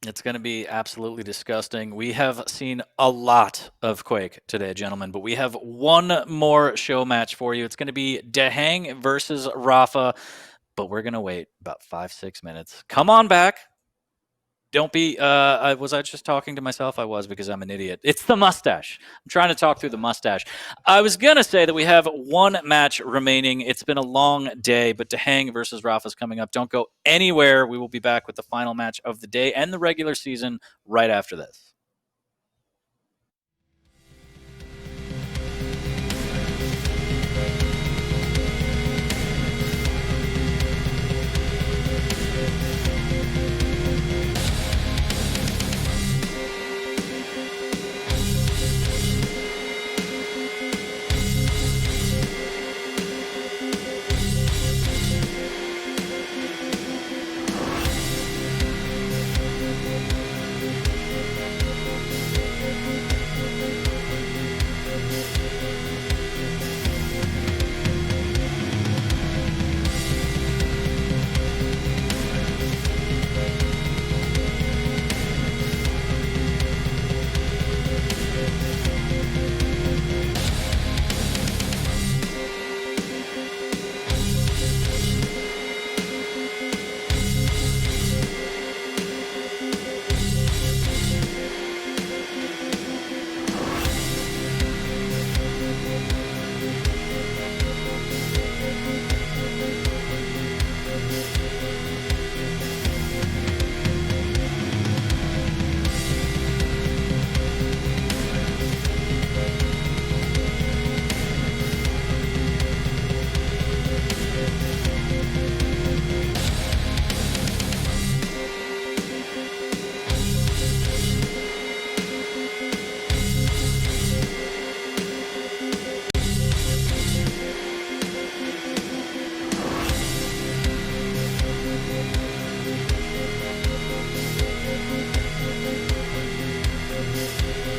It's going to be absolutely disgusting. We have seen a lot of Quake today, gentlemen, but we have one more show match for you. It's going to be Dehang versus Rafa, but we're going to wait about 5-6 minutes. Come on back. Don't be, was I just talking to myself? I was, because I'm an idiot. It's the mustache. I'm trying to talk through the mustache. I was going to say that we have one match remaining. It's been a long day, but Dehang versus Rafa is coming up. Don't go anywhere. We will be back with the final match of the day and the regular season right after this.